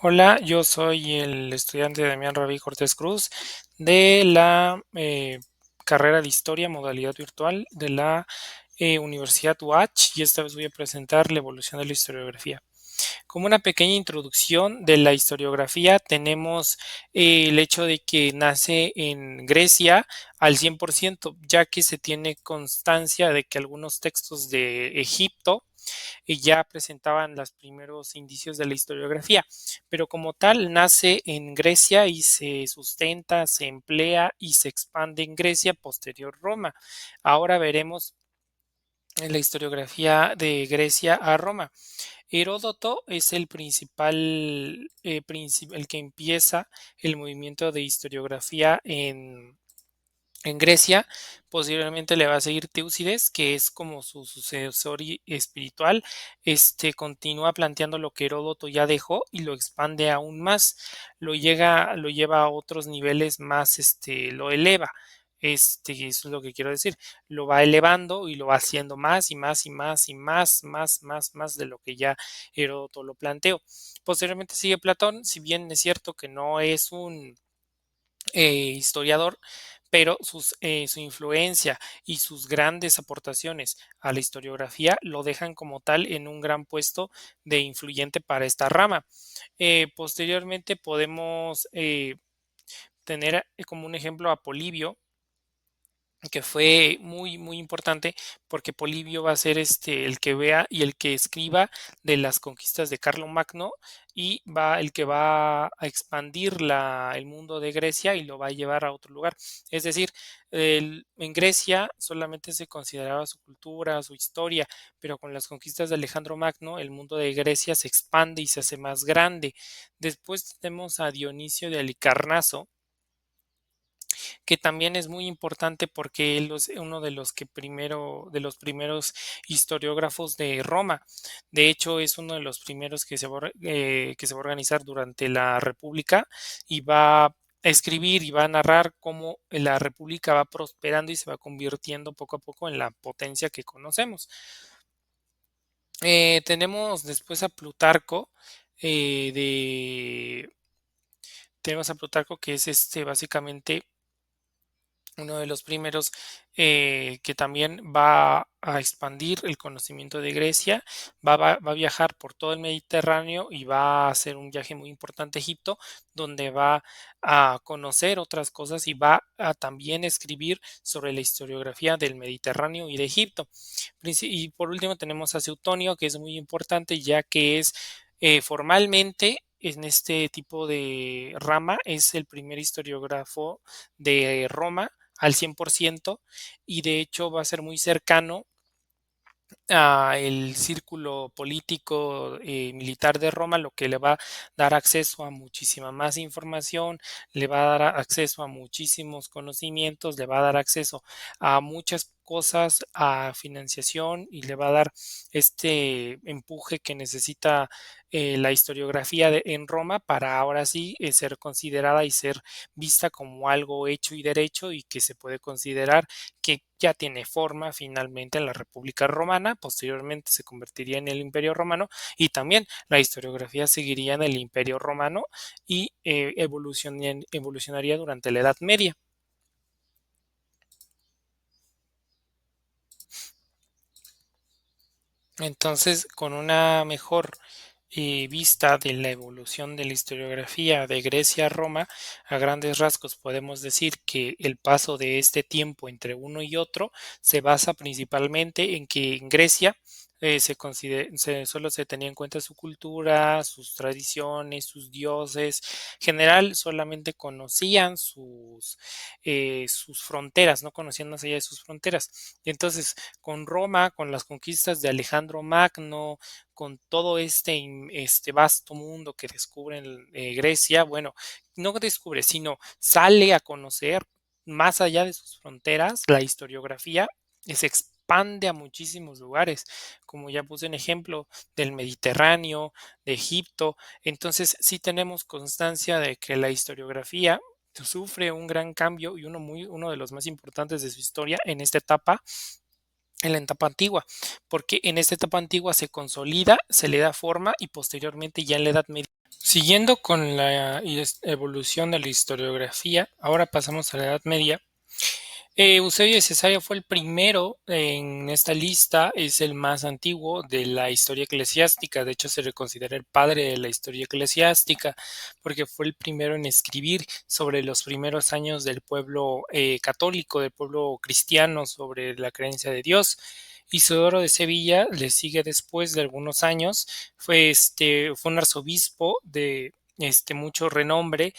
Hola, yo soy el estudiante Damián Rabí Cortés Cruz de la carrera de Historia, modalidad virtual de la Universidad UACH, y esta vez voy a presentar la evolución de la historiografía. Como una pequeña introducción de la historiografía, tenemos el hecho de que nace en Grecia al 100%, ya que se tiene constancia de que algunos textos de Egipto ya presentaban los primeros indicios de la historiografía, pero como tal nace en Grecia y se sustenta, se emplea y se expande en Grecia, posterior Roma. Ahora veremos la historiografía de Grecia a Roma. Heródoto es el principal, el que empieza el movimiento de historiografía en Grecia. Posteriormente le va a seguir Teucides, que es como su sucesor espiritual. Este continúa planteando lo que Heródoto ya dejó y lo expande aún más. Lo lleva a otros niveles más, lo eleva. Eso es lo que quiero decir. Lo va elevando y lo va haciendo más y más y más y más de lo que ya Heródoto lo planteó. Posteriormente sigue Platón, si bien es cierto que no es un historiador, pero su influencia y sus grandes aportaciones a la historiografía lo dejan como tal en un gran puesto de influyente para esta rama. Posteriormente podemos tener como un ejemplo a Polibio, que fue muy importante porque Polibio va a ser el que vea y el que escriba de las conquistas de Carlomagno, y el que va a expandir el mundo de Grecia y lo va a llevar a otro lugar. Es decir, en Grecia solamente se consideraba su cultura, su historia, pero con las conquistas de Alejandro Magno, el mundo de Grecia se expande y se hace más grande. Después tenemos a Dionisio de Halicarnaso, que también es muy importante porque él es uno de los primeros historiógrafos de Roma. De hecho, es uno de los primeros que se va a organizar durante la República, y va a escribir y va a narrar cómo la República va prosperando y se va convirtiendo poco a poco en la potencia que conocemos. Tenemos después a Plutarco, eh, de, tenemos a Plutarco, que es básicamente uno de los primeros, que también va a expandir el conocimiento de Grecia. Va a viajar por todo el Mediterráneo y va a hacer un viaje muy importante a Egipto, donde va a conocer otras cosas y va a también escribir sobre la historiografía del Mediterráneo y de Egipto. Y por último tenemos a Suetonio, que es muy importante, ya que es formalmente en este tipo de rama, es el primer historiógrafo de Roma al 100%, y de hecho va a ser muy cercano a el círculo político, militar de Roma, lo que le va a dar acceso a muchísima más información, le va a dar acceso a muchísimos conocimientos, le va a dar acceso a muchas cosas, a financiación, y le va a dar este empuje que necesita la historiografía en Roma para ahora sí ser considerada y ser vista como algo hecho y derecho, y que se puede considerar que ya tiene forma finalmente en la República Romana. Posteriormente se convertiría en el Imperio Romano, y también la historiografía seguiría en el Imperio Romano y evolucionaría durante la Edad Media. Entonces, con una mejor vista de la evolución de la historiografía de Grecia a Roma, a grandes rasgos podemos decir que el paso de este tiempo entre uno y otro se basa principalmente en que en Grecia solo se tenía en cuenta su cultura, sus tradiciones, sus dioses. En general, solamente conocían sus fronteras, no conocían más allá de sus fronteras. Entonces, con Roma, con las conquistas de Alejandro Magno, con todo este vasto mundo que descubre en Grecia, bueno, no descubre, sino sale a conocer más allá de sus fronteras la historiografía, y se expande a muchísimos lugares, como ya puse en ejemplo, del Mediterráneo, de Egipto. Entonces, sí tenemos constancia de que la historiografía sufre un gran cambio, y uno de los más importantes de su historia en la etapa antigua, porque en esta etapa antigua se consolida, se le da forma, y posteriormente ya en la Edad Media. Siguiendo con la evolución de la historiografía, ahora pasamos a la Edad Media. Eusebio de Cesarea fue el primero en esta lista, es el más antiguo de la historia eclesiástica, de hecho se le considera el padre de la historia eclesiástica, porque fue el primero en escribir sobre los primeros años del pueblo católico, del pueblo cristiano, sobre la creencia de Dios. Isidoro de Sevilla le sigue después de algunos años, fue un arzobispo de mucho renombre,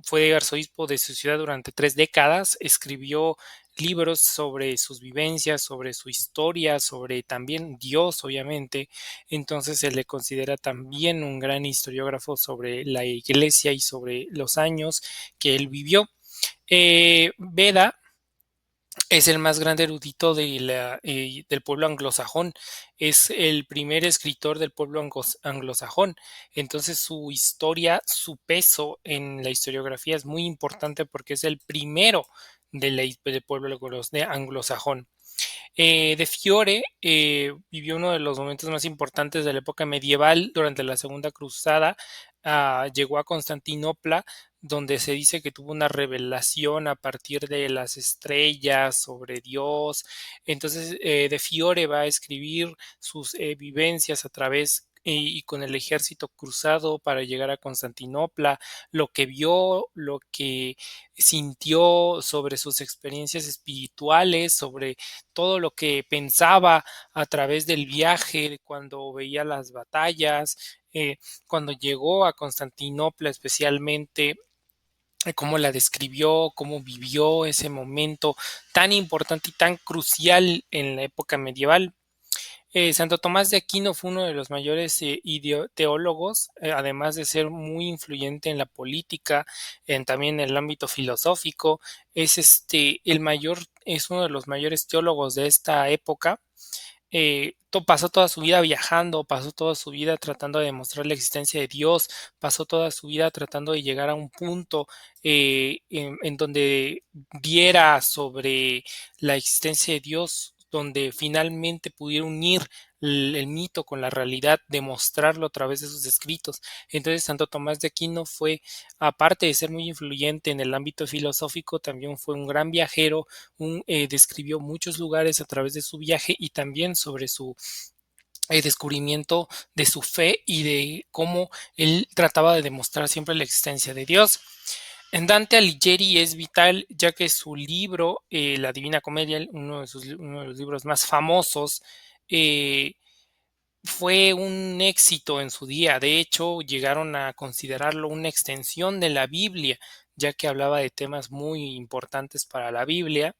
fue arzobispo de su ciudad durante 3 décadas, escribió libros sobre sus vivencias, sobre su historia, sobre también Dios, obviamente. Entonces se le considera también un gran historiógrafo sobre la iglesia y sobre los años que él vivió. Beda es el más grande erudito del pueblo anglosajón, es el primer escritor del pueblo anglosajón, entonces su historia, su peso en la historiografía es muy importante porque es el primero del pueblo anglosajón. De Fiore vivió uno de los momentos más importantes de la época medieval durante la Segunda Cruzada. Llegó a Constantinopla, donde se dice que tuvo una revelación a partir de las estrellas sobre Dios. Entonces, De Fiore va a escribir sus vivencias a través y con el ejército cruzado para llegar a Constantinopla, lo que vio, lo que sintió sobre sus experiencias espirituales, sobre todo lo que pensaba a través del viaje, cuando veía las batallas, cuando llegó a Constantinopla especialmente, cómo la describió, cómo vivió ese momento tan importante y tan crucial en la época medieval. Santo Tomás de Aquino fue uno de los mayores teólogos, además de ser muy influyente en la política, también en el ámbito filosófico. Es uno de los mayores teólogos de esta época. Pasó toda su vida viajando, pasó toda su vida tratando de demostrar la existencia de Dios, pasó toda su vida tratando de llegar a un punto en donde viera sobre la existencia de Dios, donde finalmente pudiera unir el mito con la realidad, demostrarlo a través de sus escritos. Entonces, Santo Tomás de Aquino fue, aparte de ser muy influyente en el ámbito filosófico, también fue un gran viajero, describió muchos lugares a través de su viaje y también sobre su descubrimiento de su fe y de cómo él trataba de demostrar siempre la existencia de Dios. En Dante Alighieri es vital, ya que su libro, La Divina Comedia, uno de los libros más famosos, eh, fue un éxito en su día. De hecho, llegaron a considerarlo una extensión de la Biblia, ya que hablaba de temas muy importantes para la Biblia.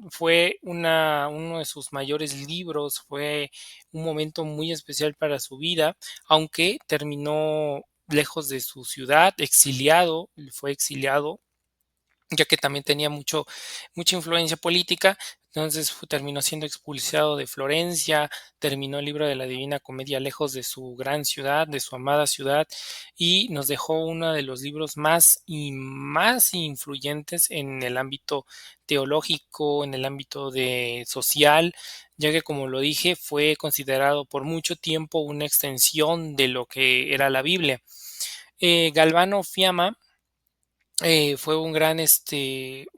Fue uno de sus mayores libros, fue un momento muy especial para su vida, aunque terminó lejos de su ciudad, exiliado, fue exiliado, ya que también tenía mucha influencia política, entonces terminó siendo expulsado de Florencia, terminó el libro de la Divina Comedia lejos de su gran ciudad, de su amada ciudad, y nos dejó uno de los libros más influyentes en el ámbito teológico, en el ámbito social, ya que como lo dije, fue considerado por mucho tiempo una extensión de lo que era la Biblia. Galvano Fiamma fue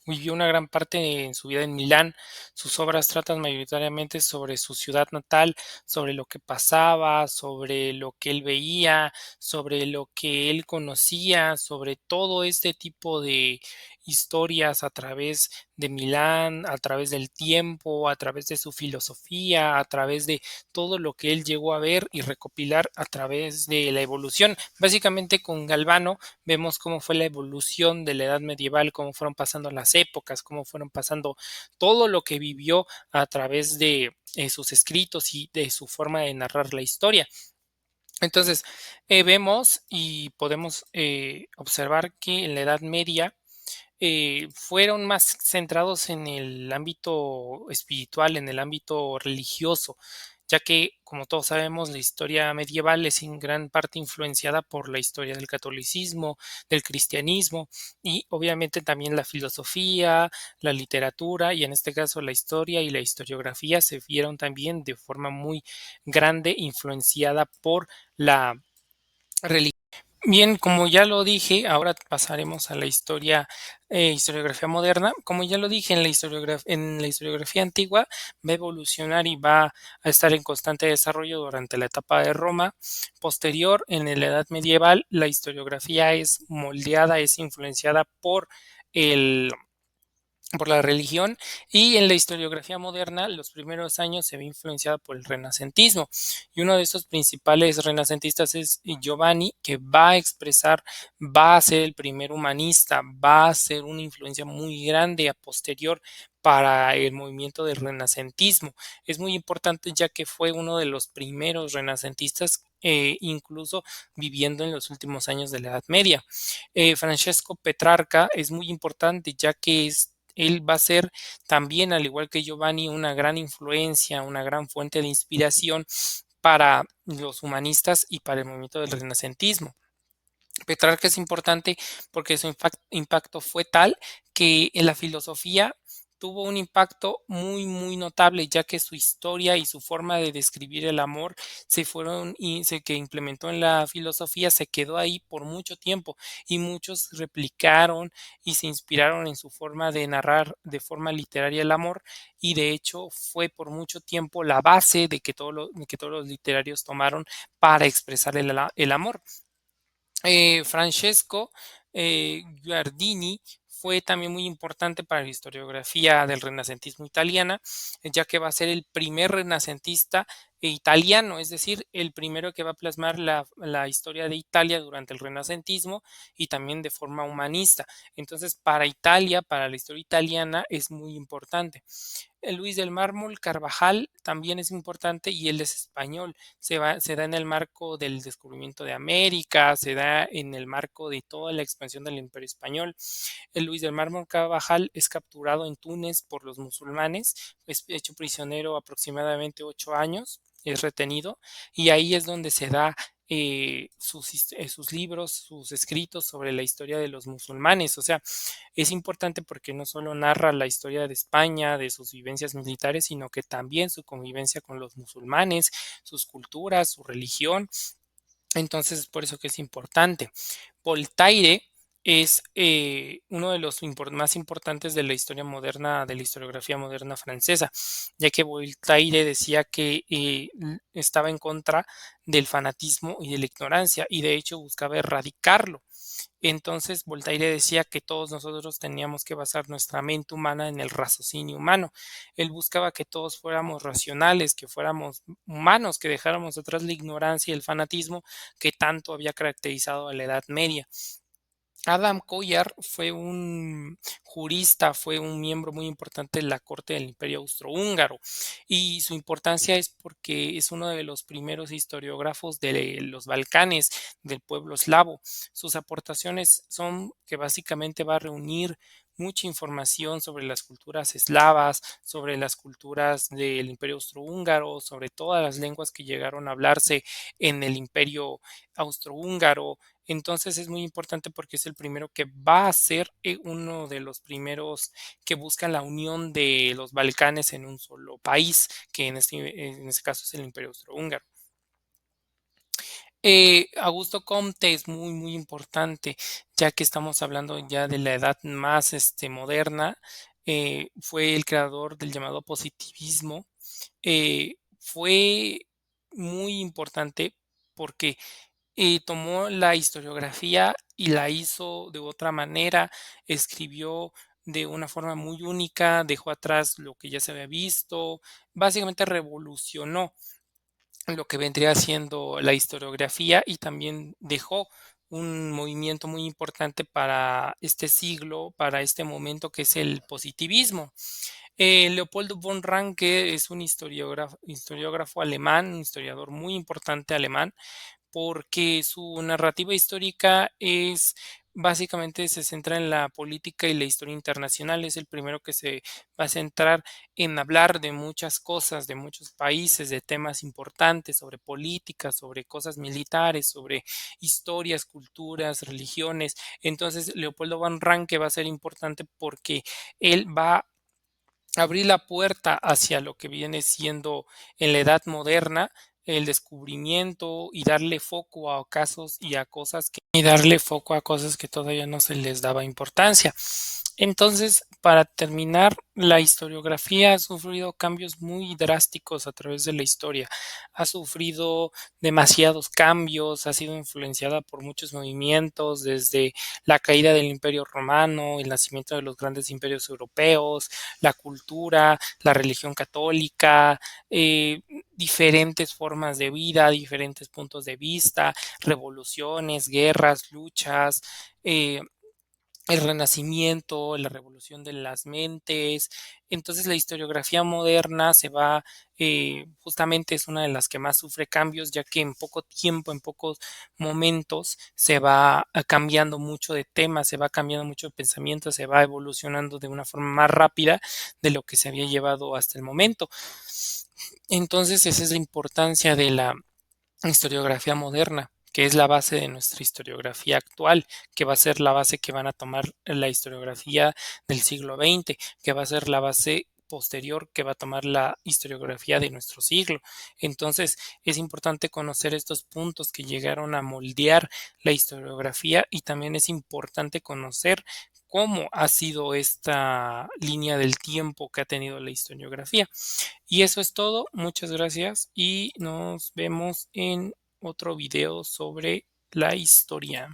vivió una gran parte en su vida en Milán. Sus obras tratan mayoritariamente sobre su ciudad natal, sobre lo que pasaba, sobre lo que él veía, sobre lo que él conocía, sobre todo este tipo de historias a través de Milán, a través del tiempo, a través de su filosofía, a través de todo lo que él llegó a ver y recopilar a través de la evolución. Básicamente con Galvano vemos cómo fue la evolución de la edad medieval, cómo fueron pasando las épocas, cómo fueron pasando todo lo que vivió a través de sus escritos y de su forma de narrar la historia. Entonces, vemos y podemos observar que en la Edad Media fueron más centrados en el ámbito espiritual, en el ámbito religioso, ya que, como todos sabemos, la historia medieval es en gran parte influenciada por la historia del catolicismo, del cristianismo y obviamente también la filosofía, la literatura y en este caso la historia y la historiografía se vieron también de forma muy grande influenciada por la religión. Bien, como ya lo dije, ahora pasaremos a la historiografía moderna. Como ya lo dije, en la historiografía antigua va a evolucionar y va a estar en constante desarrollo durante la etapa de Roma. Posterior, en la Edad Medieval, la historiografía es moldeada, es influenciada el por la religión, y en la historiografía moderna los primeros años se ve influenciada por el renacentismo, y uno de esos principales renacentistas es Giovanni, que va a expresar, va a ser el primer humanista, va a ser una influencia muy grande a posterior para el movimiento del renacentismo. Es muy importante ya que fue uno de los primeros renacentistas, incluso viviendo en los últimos años de la Edad Media. Francesco Petrarca es muy importante ya que él va a ser también, al igual que Giovanni, una gran influencia, una gran fuente de inspiración para los humanistas y para el movimiento del renacentismo. Petrarca es importante porque su impacto fue tal que en la filosofía tuvo un impacto muy, muy notable, ya que su historia y su forma de describir el amor que implementó en la filosofía se quedó ahí por mucho tiempo, y muchos replicaron y se inspiraron en su forma de narrar de forma literaria el amor, y de hecho fue por mucho tiempo la base de que todos los literarios tomaron para expresar el amor. Francesco Guardini fue también muy importante para la historiografía del renacentismo italiana, ya que va a ser el primer renacentista italiano, es decir, el primero que va a plasmar la historia de Italia durante el renacentismo y también de forma humanista. Entonces, para Italia, para la historia italiana, es muy importante. Luis del Mármol Carvajal también es importante, y él es español. Se da en el marco del descubrimiento de América, se da en el marco de toda la expansión del Imperio Español. El Luis del Mármol Carvajal es capturado en Túnez por los musulmanes, es hecho prisionero aproximadamente 8 años, es retenido, y ahí es donde se da sus libros, sus escritos sobre la historia de los musulmanes. O sea, es importante porque no solo narra la historia de España, de sus vivencias militares, sino que también su convivencia con los musulmanes, sus culturas, su religión. Entonces, es por eso que es importante. Voltaire es uno de los más importantes de la historia moderna, de la historiografía moderna francesa, ya que Voltaire decía que estaba en contra del fanatismo y de la ignorancia, y de hecho buscaba erradicarlo. Entonces, Voltaire decía que todos nosotros teníamos que basar nuestra mente humana en el raciocinio humano. Él buscaba que todos fuéramos racionales, que fuéramos humanos, que dejáramos atrás la ignorancia y el fanatismo que tanto había caracterizado a la Edad Media. Adam Collier fue un jurista, fue un miembro muy importante de la corte del Imperio Austrohúngaro, y su importancia es porque es uno de los primeros historiógrafos de los Balcanes, del pueblo eslavo. Sus aportaciones son que básicamente va a reunir mucha información sobre las culturas eslavas, sobre las culturas del Imperio Austrohúngaro, sobre todas las lenguas que llegaron a hablarse en el Imperio Austrohúngaro. Entonces es muy importante porque es el primero que va a ser uno de los primeros que buscan la unión de los Balcanes en un solo país, que en este caso es el Imperio Austrohúngaro. Augusto Comte es muy, muy importante, ya que estamos hablando ya de la edad más moderna. Fue el creador del llamado positivismo. Fue muy importante porque tomó la historiografía y la hizo de otra manera, escribió de una forma muy única, dejó atrás lo que ya se había visto, básicamente revolucionó lo que vendría siendo la historiografía, y también dejó un movimiento muy importante para este siglo, para este momento, que es el positivismo. Leopoldo von Ranke es un historiógrafo alemán, un historiador muy importante alemán, porque su narrativa histórica es básicamente se centra en la política y la historia internacional. Es el primero que se va a centrar en hablar de muchas cosas, de muchos países, de temas importantes, sobre política, sobre cosas militares, sobre historias, culturas, religiones. Entonces, Leopoldo Van Ranke va a ser importante porque él va a abrir la puerta hacia lo que viene siendo en la edad moderna, el descubrimiento y darle foco a casos y darle foco a cosas que todavía no se les daba importancia. Entonces, para terminar, la historiografía ha sufrido cambios muy drásticos a través de la historia. Ha sufrido demasiados cambios, ha sido influenciada por muchos movimientos, desde la caída del Imperio Romano, el nacimiento de los grandes imperios europeos, la cultura, la religión católica, eh, diferentes formas de vida, diferentes puntos de vista, revoluciones, guerras, luchas, eh, el renacimiento, la revolución de las mentes. Entonces la historiografía moderna se va, justamente es una de las que más sufre cambios, ya que en poco tiempo, en pocos momentos, se va cambiando mucho de tema, se va cambiando mucho de pensamiento, se va evolucionando de una forma más rápida de lo que se había llevado hasta el momento. Entonces esa es la importancia de la historiografía moderna, que es la base de nuestra historiografía actual, que va a ser la base que van a tomar la historiografía del siglo XX, que va a ser la base posterior que va a tomar la historiografía de nuestro siglo. Entonces, es importante conocer estos puntos que llegaron a moldear la historiografía y también es importante conocer cómo ha sido esta línea del tiempo que ha tenido la historiografía. Y eso es todo. Muchas gracias y nos vemos en otro video sobre la historia.